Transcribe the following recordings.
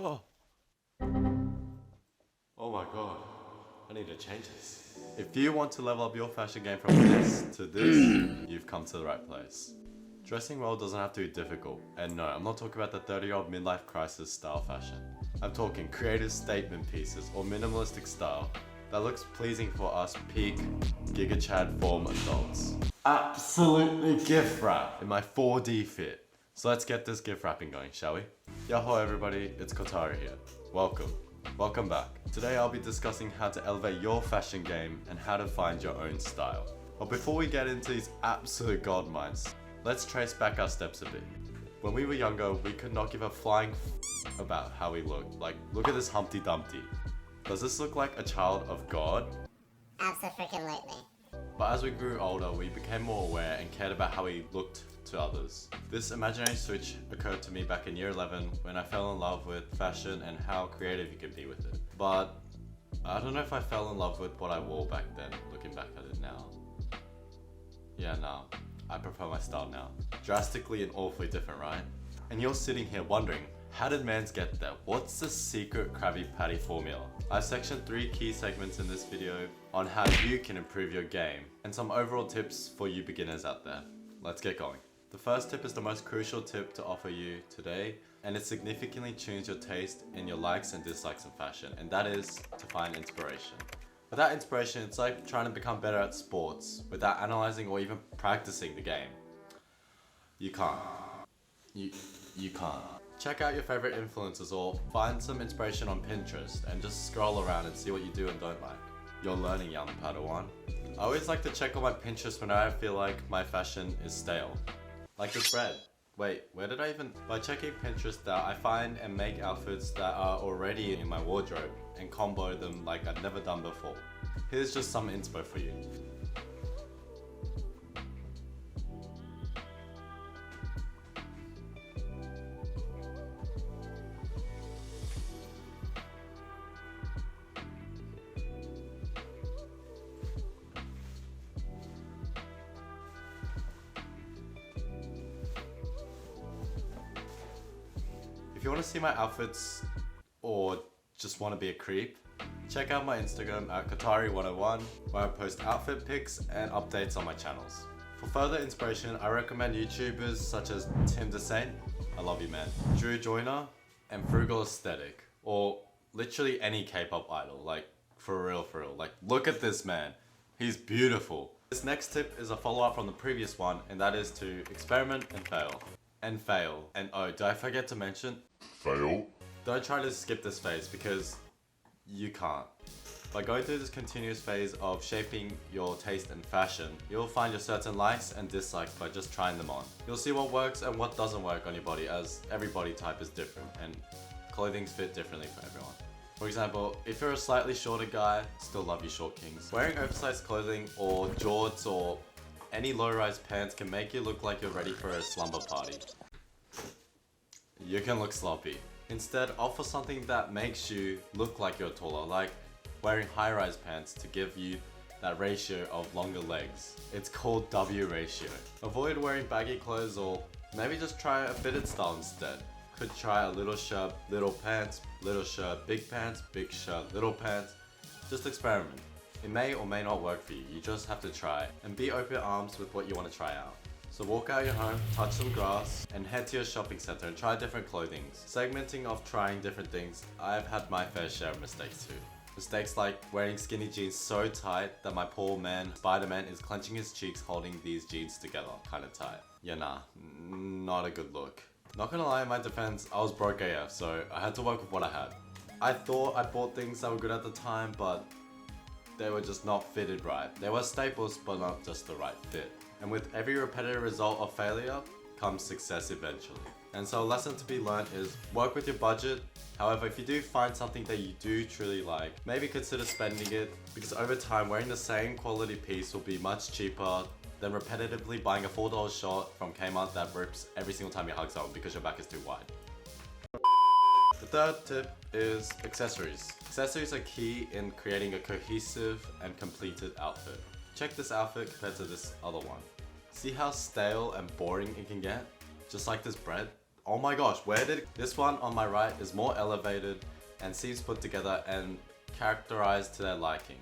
Oh. Oh my god. I need to change this. If you want to level up your fashion game from this to this, you've come to the right place. Dressing well doesn't have to be difficult. And no, I'm not talking about the 30-year-old midlife crisis style fashion. I'm talking creative statement pieces or minimalistic style that looks pleasing for us peak Giga Chad form adults. Absolutely gift wrap in my 4D fit. So let's get this gift wrapping going, shall we? Yo everybody, it's Kotari here. Welcome back. Today I'll be discussing how to elevate your fashion game and how to find your own style. But before we get into these absolute gold mines, let's trace back our steps a bit. When we were younger, we could not give a flying about how we looked. Like, look at this Humpty Dumpty. Does this look like a child of God? Absolutely. But as we grew older, we became more aware and cared about how we looked to others. This imaginary switch occurred to me back in year 11 when I fell in love with fashion and how creative you can be with it. But I don't know if I fell in love with what I wore back then, looking back at it now. Yeah, nah, I prefer my style now. Drastically and awfully different, right? And you're sitting here wondering, how did mans get there? What's the secret Krabby Patty formula? I've sectioned 3 key segments in this video on how you can improve your game and some overall tips for you beginners out there. Let's get going. The first tip is the most crucial tip to offer you today, and it significantly tunes your taste in your likes and dislikes in fashion, and that is to find inspiration. Without inspiration, it's like trying to become better at sports without analyzing or even practicing the game. You can't. You can't. Check out your favorite influencers or find some inspiration on Pinterest and just scroll around and see what you do and don't like. You're learning, young Padawan. I always like to check on my Pinterest whenever I feel like my fashion is stale. Like this bread. Wait, where did I even... By checking Pinterest out, I find and make outfits that are already in my wardrobe and combo them like I've never done before. Here's just some inspo for you. If you want to see my outfits or just want to be a creep, check out my Instagram at Kotari101 where I post outfit pics and updates on my channels. For further inspiration, I recommend YouTubers such as Tim Descent, I love you man, Drew Joyner, and Frugal Aesthetic, or literally any K-pop idol, like for real, like look at this man, he's beautiful. This next tip is a follow-up from the previous one, and that is to experiment and fail. And oh, did I forget to mention? Fail. Don't try to skip this phase because you can't. By going through this continuous phase of shaping your taste and fashion, you'll find your certain likes and dislikes by just trying them on. You'll see what works and what doesn't work on your body, as every body type is different and clothing's fit differently for everyone. For example, if you're a slightly shorter guy, still love you short kings. Wearing oversized clothing or jorts or any low-rise pants can make you look like you're ready for a slumber party. You can look sloppy. Instead, offer something that makes you look like you're taller, like wearing high-rise pants to give you that ratio of longer legs. It's called W ratio. Avoid wearing baggy clothes, or maybe just try a fitted style instead. Could try a little shirt, little pants, little shirt, big pants, big shirt, little pants. Just experiment. It may or may not work for you, you just have to try, and be open arms with what you want to try out. So walk out your home, touch some grass, and head to your shopping center and try different clothing. Segmenting of trying different things, I've had my fair share of mistakes too. Mistakes like wearing skinny jeans so tight that my poor man, Spider-Man, is clenching his cheeks holding these jeans together, kinda tight. Yeah nah, not a good look. Not gonna lie, in my defense, I was broke AF, so I had to work with what I had. I thought I bought things that were good at the time, but they were just not fitted right. They were staples, but not just the right fit. And with every repetitive result of failure comes success eventually. And so a lesson to be learned is work with your budget. However, if you do find something that you do truly like, maybe consider spending it, because over time wearing the same quality piece will be much cheaper than repetitively buying a $4 short from Kmart that rips every single time you hug someone because your back is too wide. The third tip is accessories. Accessories are key in creating a cohesive and completed outfit. Check this outfit compared to this other one. See how stale and boring it can get? Just like this bread? Oh my gosh, where did this one on my right is more elevated and seems put together and characterized to their liking.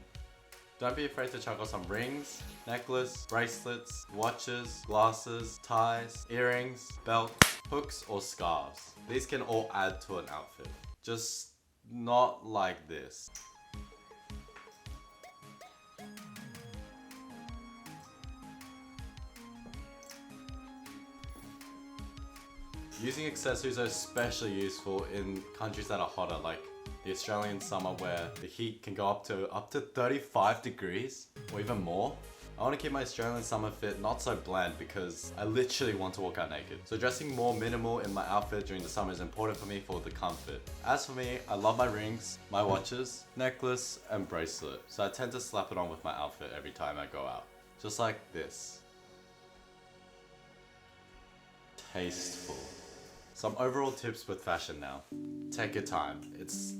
Don't be afraid to chuck on some rings, necklace, bracelets, watches, glasses, ties, earrings, belts, hooks or scarves. These can all add to an outfit. Just not like this. Using accessories are especially useful in countries that are hotter, like the Australian summer where the heat can go up to 35 degrees or even more. I want to keep my Australian summer fit not so bland because I literally want to walk out naked. So dressing more minimal in my outfit during the summer is important for me for the comfort. As for me, I love my rings, my watches, necklace and bracelet. So I tend to slap it on with my outfit every time I go out. Just like this. Tasteful. Some overall tips with fashion now. Take your time. It's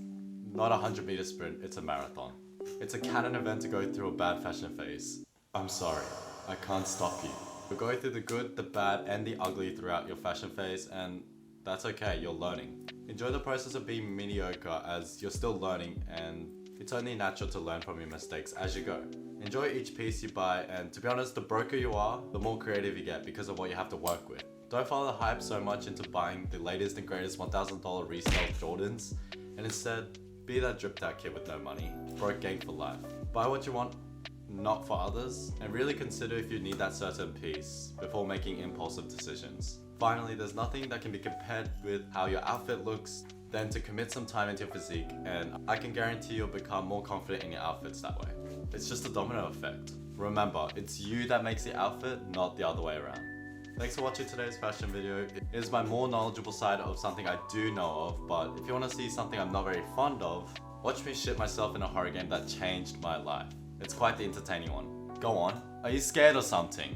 not a 100-meter sprint, it's a marathon. It's a canon event to go through a bad fashion phase. I'm sorry, I can't stop you. You're going through the good, the bad, and the ugly throughout your fashion phase, and that's okay, you're learning. Enjoy the process of being mediocre as you're still learning, and it's only natural to learn from your mistakes as you go. Enjoy each piece you buy, and to be honest, the broker you are, the more creative you get because of what you have to work with. Don't follow the hype so much into buying the latest and greatest $1,000 resale Jordans, and instead, be that dripped out kid with no money, broke gang for life. Buy what you want, not for others, and really consider if you need that certain piece before making impulsive decisions. Finally, there's nothing that can be compared with how your outfit looks than to commit some time into your physique, and I can guarantee you'll become more confident in your outfits that way. It's just a domino effect. Remember, it's you that makes the outfit, not the other way around. Thanks for watching today's fashion video. It is my more knowledgeable side of something I do know of, but if you want to see something I'm not very fond of, watch me shit myself in a horror game that changed my life. It's quite the entertaining one. Go on. Are you scared or something?